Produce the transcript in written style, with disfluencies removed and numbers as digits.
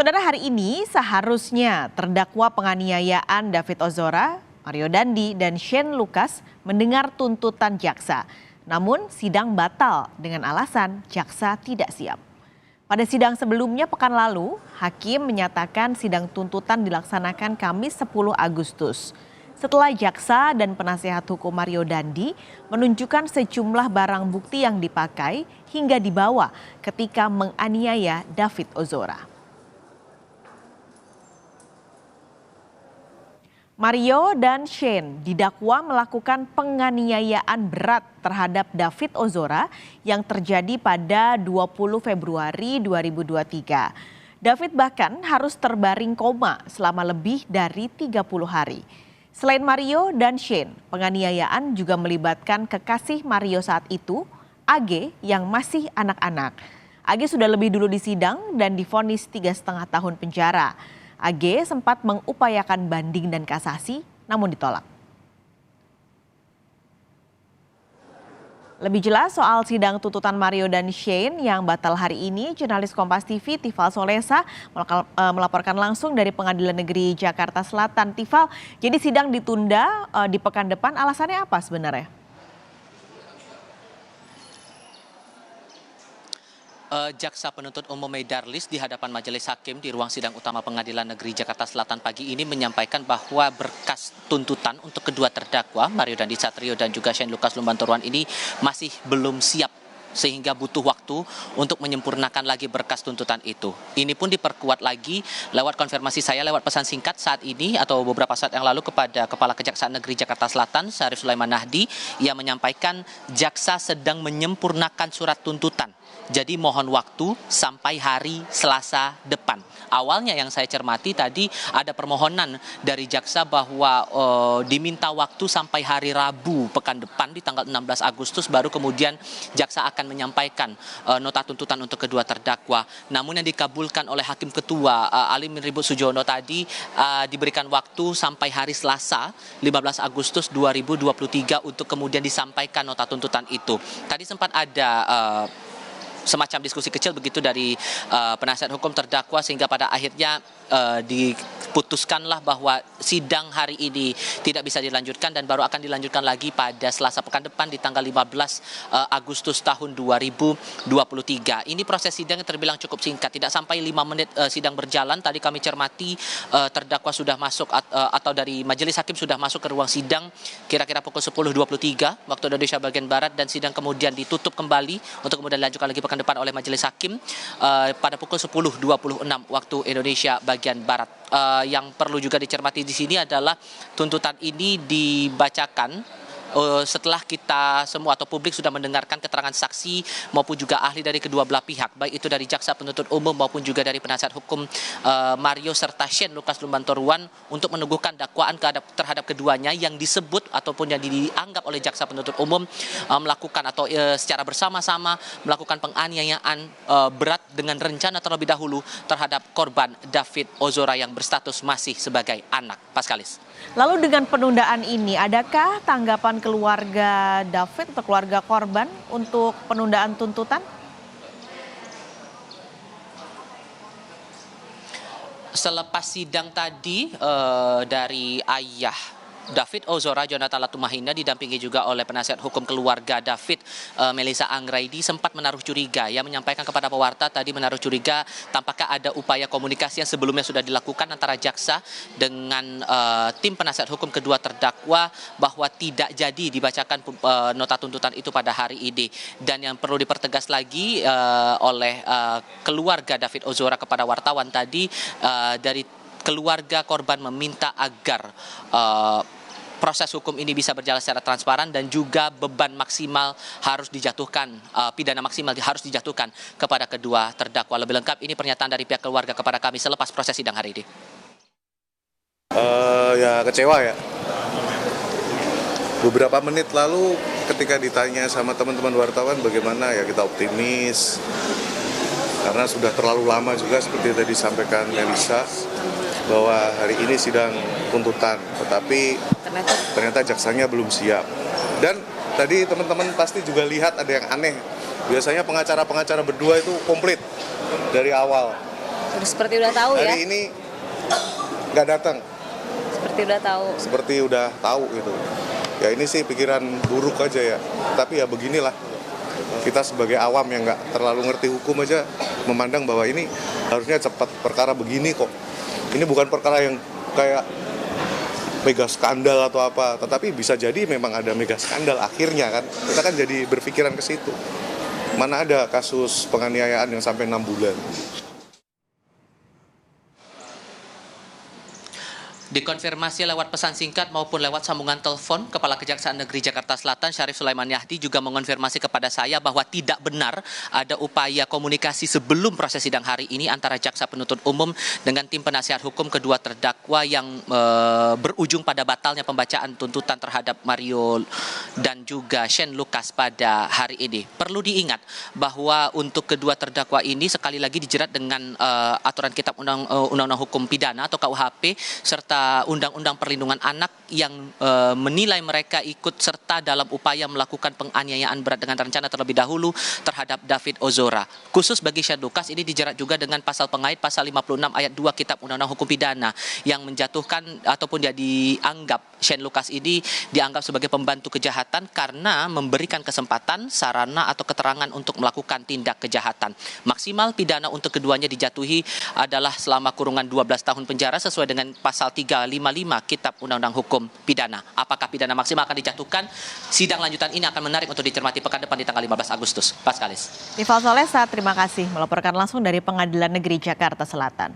Saudara, hari ini seharusnya terdakwa penganiayaan David Ozora, Mario Dandi, dan Shane Lucas mendengar tuntutan jaksa. Namun sidang batal dengan alasan jaksa tidak siap. Pada sidang sebelumnya pekan lalu, hakim menyatakan sidang tuntutan dilaksanakan Kamis 10 Agustus. Setelah jaksa dan penasehat hukum Mario Dandi menunjukkan sejumlah barang bukti yang dipakai hingga dibawa ketika menganiaya David Ozora. Mario dan Shane didakwa melakukan penganiayaan berat terhadap David Ozora yang terjadi pada 20 Februari 2023. David bahkan harus terbaring koma selama lebih dari 30 hari. Selain Mario dan Shane, penganiayaan juga melibatkan kekasih Mario saat itu, AG, yang masih anak-anak. AG sudah lebih dulu disidang dan divonis 3,5 tahun penjara. AG sempat mengupayakan banding dan kasasi, namun ditolak. Lebih jelas soal sidang tuntutan Mario dan Shane yang batal hari ini, jurnalis Kompas TV Tifal Solesa melaporkan langsung dari Pengadilan Negeri Jakarta Selatan. Tifal, jadi sidang ditunda di pekan depan, alasannya apa sebenarnya? Jaksa penuntut umum Meidarlis di hadapan majelis hakim di ruang sidang utama Pengadilan Negeri Jakarta Selatan pagi ini menyampaikan bahwa berkas tuntutan untuk kedua terdakwa Mario Dandi Satrio dan juga Shane Lucas Lumbantoruan ini masih belum siap, sehingga butuh waktu untuk menyempurnakan lagi berkas tuntutan itu. Ini pun diperkuat lagi lewat konfirmasi saya lewat pesan singkat saat ini atau beberapa saat yang lalu kepada Kepala Kejaksaan Negeri Jakarta Selatan, Syarif Sulaiman Nahdi. Ia menyampaikan jaksa sedang menyempurnakan surat tuntutan. Jadi mohon waktu sampai hari Selasa depan. Awalnya yang saya cermati tadi ada permohonan dari jaksa bahwa diminta waktu sampai hari Rabu pekan depan di tanggal 16 Agustus baru kemudian jaksa akan menyampaikan nota tuntutan untuk kedua terdakwa. Namun yang dikabulkan oleh Hakim Ketua Ali Minribut Sujono tadi diberikan waktu sampai hari Selasa 15 Agustus 2023 untuk kemudian disampaikan nota tuntutan itu. Tadi sempat ada semacam diskusi kecil begitu dari penasihat hukum terdakwa sehingga pada akhirnya diputuskanlah bahwa sidang hari ini tidak bisa dilanjutkan dan baru akan dilanjutkan lagi pada Selasa pekan depan di tanggal 15 Agustus tahun 2023. Ini proses sidang yang terbilang cukup singkat, tidak sampai 5 menit sidang berjalan. Tadi kami cermati terdakwa sudah masuk atau dari majelis hakim sudah masuk ke ruang sidang kira-kira pukul 10.23 waktu Indonesia bagian Barat dan sidang kemudian ditutup kembali untuk kemudian dilanjutkan lagi pekan depan oleh majelis hakim pada pukul 10.26 waktu Indonesia bagian Barat. Yang perlu juga dicermati di sini adalah tuntutan ini dibacakan setelah kita semua atau publik sudah mendengarkan keterangan saksi maupun juga ahli dari kedua belah pihak, baik itu dari jaksa penuntut umum maupun juga dari penasihat hukum Mario serta Shane Lucas Lumbantoruan untuk meneguhkan dakwaan terhadap keduanya yang disebut ataupun yang dianggap oleh jaksa penuntut umum melakukan atau secara bersama-sama melakukan penganiayaan berat dengan rencana terlebih dahulu terhadap korban David Ozora yang berstatus masih sebagai anak. Paskalis. Lalu dengan penundaan ini, adakah tanggapan keluarga David atau keluarga korban untuk penundaan tuntutan? Selepas sidang tadi dari ayah David Ozora, Jonathan Latumahina, didampingi juga oleh penasihat hukum keluarga David, Melissa Anggraini, sempat menaruh curiga. Ia menyampaikan kepada pewarta tadi menaruh curiga tampaknya ada upaya komunikasi yang sebelumnya sudah dilakukan antara jaksa dengan tim penasihat hukum kedua terdakwa bahwa tidak jadi dibacakan nota tuntutan itu pada hari ini. Dan yang perlu dipertegas lagi oleh keluarga David Ozora kepada wartawan tadi, dari keluarga korban meminta agar proses hukum ini bisa berjalan secara transparan dan juga beban maksimal harus dijatuhkan, pidana maksimal harus dijatuhkan kepada kedua terdakwa. Lebih lengkap ini pernyataan dari pihak keluarga kepada kami selepas proses sidang hari ini. Ya kecewa ya. Beberapa menit lalu ketika ditanya sama teman-teman wartawan bagaimana, ya kita optimis. Karena sudah terlalu lama juga seperti tadi disampaikan Melissa bahwa hari ini sidang tuntutan, tetapi ternyata jaksanya belum siap. Dan tadi teman-teman pasti juga lihat ada yang aneh. Biasanya pengacara-pengacara berdua itu komplit dari awal. Seperti udah tahu ya. Hari ini nggak datang, Seperti udah tahu. seperti udah tahu gitu. Ya ini sih pikiran buruk aja ya. Tapi ya beginilah. Kita sebagai awam yang nggak terlalu ngerti hukum aja memandang bahwa ini harusnya cepat, perkara begini kok. Ini bukan perkara yang kayak mega skandal atau apa, tetapi bisa jadi memang ada mega skandal akhirnya kan. Kita kan jadi berpikiran ke situ. Mana ada kasus penganiayaan yang sampai 6 bulan. Dikonfirmasi lewat pesan singkat maupun lewat sambungan telepon, Kepala Kejaksaan Negeri Jakarta Selatan Syarif Sulaiman Yahdi juga mengonfirmasi kepada saya bahwa tidak benar ada upaya komunikasi sebelum proses sidang hari ini antara jaksa penuntut umum dengan tim penasihat hukum kedua terdakwa yang berujung pada batalnya pembacaan tuntutan terhadap Mario dan juga Shane Lucas pada hari ini. Perlu diingat bahwa untuk kedua terdakwa ini sekali lagi dijerat dengan aturan Kitab Undang-Undang Hukum Pidana atau KUHP serta Undang-Undang Perlindungan Anak yang menilai mereka ikut serta dalam upaya melakukan penganiayaan berat dengan rencana terlebih dahulu terhadap David Ozora. Khusus bagi Shane Lucas ini dijerat juga dengan pasal pengait pasal 56 ayat 2 Kitab Undang-Undang Hukum Pidana yang menjatuhkan ataupun dia dianggap Shane Lucas ini dianggap sebagai pembantu kejahatan karena memberikan kesempatan, sarana atau keterangan untuk melakukan tindak kejahatan. Maksimal pidana untuk keduanya dijatuhi adalah selama kurungan 12 tahun penjara sesuai dengan pasal 355 Kitab Undang-Undang Hukum Pidana. Apakah pidana maksimal akan dijatuhkan? Sidang lanjutan ini akan menarik untuk dicermati pekan depan di tanggal 15 Agustus. Pak Skalis. Rival Solesa, terima kasih melaporkan langsung dari Pengadilan Negeri Jakarta Selatan.